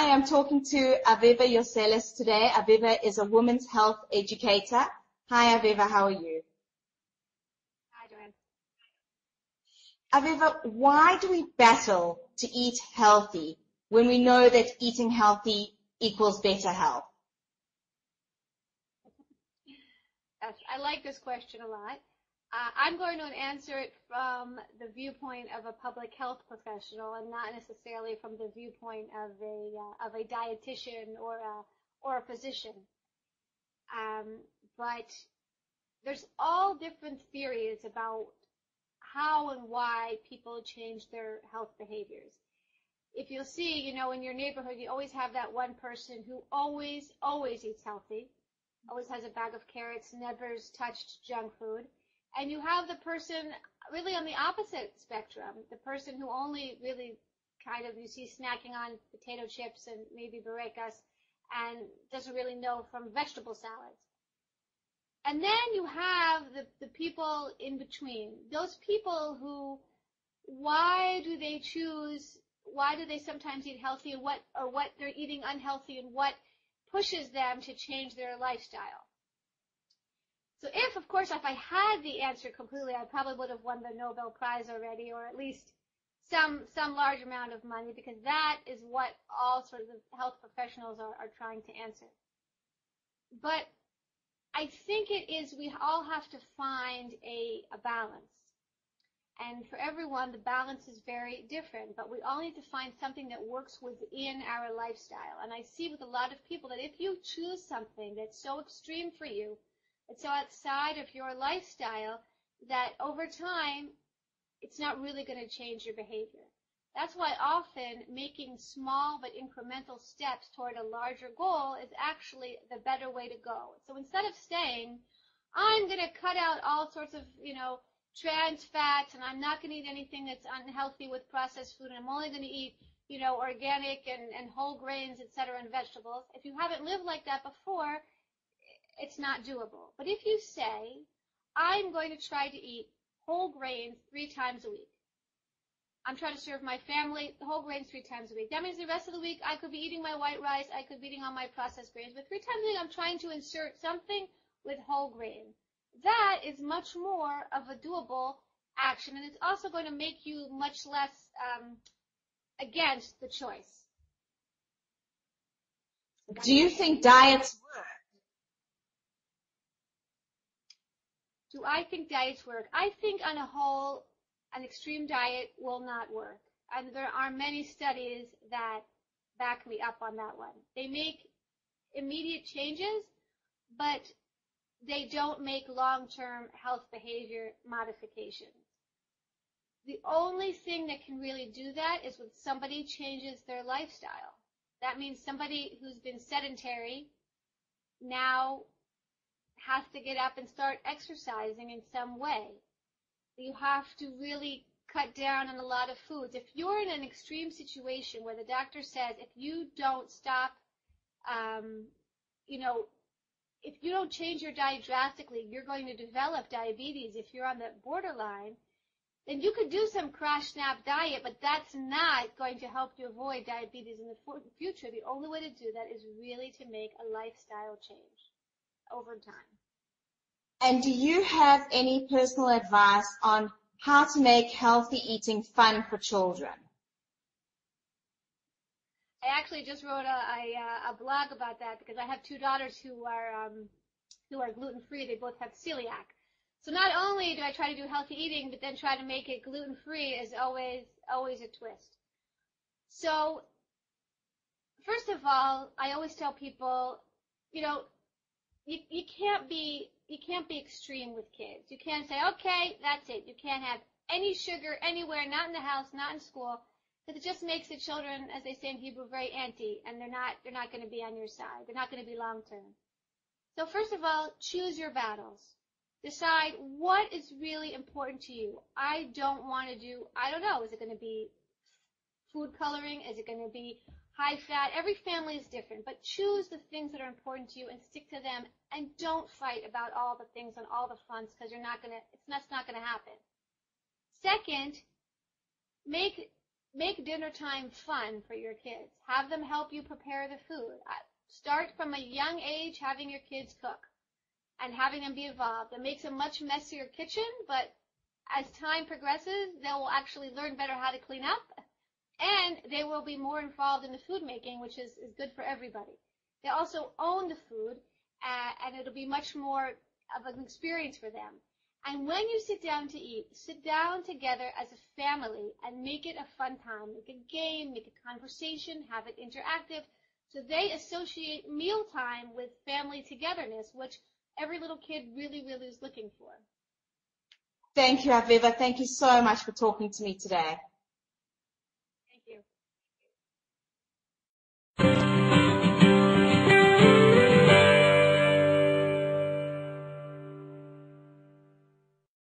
Hi, I'm talking to Aviva Yoselis today. Aviva is a women's health educator. Hi, Aviva, how are you? Hi, Joanne. Aviva, why do we battle to eat healthy when we know that eating healthy equals better health? Yes, I like this question a lot. I'm going to answer it from the viewpoint of a public health professional and not necessarily from the viewpoint of a dietitian or a physician. But there's all different theories about how and why people change their health behaviors. If you'll see, in your neighborhood, you always have that one person who always eats healthy, always has a bag of carrots, never's touched junk food. And you have the person really on the opposite spectrum, the person who only really you see snacking on potato chips and maybe burekas and doesn't really know from vegetable salads. And then you have the people in between, those people who, why do they sometimes eat healthy and what they're eating unhealthy and what pushes them to change their lifestyle. So if I had the answer completely, I probably would have won the Nobel Prize already, or at least some large amount of money, because that is what all sorts of health professionals are trying to answer. But I think we all have to find a balance. And for everyone, the balance is very different, but we all need to find something that works within our lifestyle. And I see with a lot of people that if you choose something that's so extreme for you, it's so outside of your lifestyle, that over time, it's not really going to change your behavior. That's why often making small but incremental steps toward a larger goal is actually the better way to go. So instead of saying, I'm going to cut out all sorts of, trans fats, and I'm not going to eat anything that's unhealthy with processed food, and I'm only going to eat, organic and whole grains, etc., and vegetables. If you haven't lived like that before, it's not doable. But if you say, I'm going to try to eat whole grains 3 times a week. I'm trying to serve my family whole grains 3 times a week. That means the rest of the week I could be eating my white rice, I could be eating all my processed grains, but 3 times a week I'm trying to insert something with whole grain. That is much more of a doable action, and it's also going to make you much less against the choice. Do you think diets work? Do I think diets work? I think on a whole, an extreme diet will not work. And there are many studies that back me up on that one. They make immediate changes, but they don't make long-term health behavior modifications. The only thing that can really do that is when somebody changes their lifestyle. That means somebody who's been sedentary now has to get up and start exercising in some way. You have to really cut down on a lot of foods. If you're in an extreme situation where the doctor says if you don't stop, if you don't change your diet drastically, you're going to develop diabetes. If you're on the borderline, then you could do some crash snap diet, but that's not going to help you avoid diabetes in the future. The only way to do that is really to make a lifestyle change over time. And do you have any personal advice on how to make healthy eating fun for children? I actually just wrote a blog about that because I have 2 daughters who are gluten-free. They both have celiac. So not only do I try to do healthy eating, but then try to make it gluten-free is always a twist. So first of all, I always tell people, you can't be extreme with kids. You can't say, okay, that's it. You can't have any sugar anywhere, not in the house, not in school, because it just makes the children, as they say in Hebrew, very anti, and they're not going to be on your side. They're not going to be long term. So first of all, choose your battles. Decide what is really important to you. I don't know, is it going to be food coloring? Is it going to be high fat? Every family is different, but choose the things that are important to you and stick to them, and don't fight about all the things on all the fronts, because that's not going to happen. Second, make make dinner time fun for your kids. Have them help you prepare the food. Start from a young age having your kids cook and having them be involved. It makes a much messier kitchen, but as time progresses, they will actually learn better how to clean up, and they will be more involved in the food making, which is good for everybody. They also own the food, and it'll be much more of an experience for them. And when you sit down to eat, sit down together as a family and make it a fun time. Make a game, make a conversation, have it interactive, so they associate mealtime with family togetherness, which every little kid really, really is looking for. Thank you, Aviva. Thank you so much for talking to me today.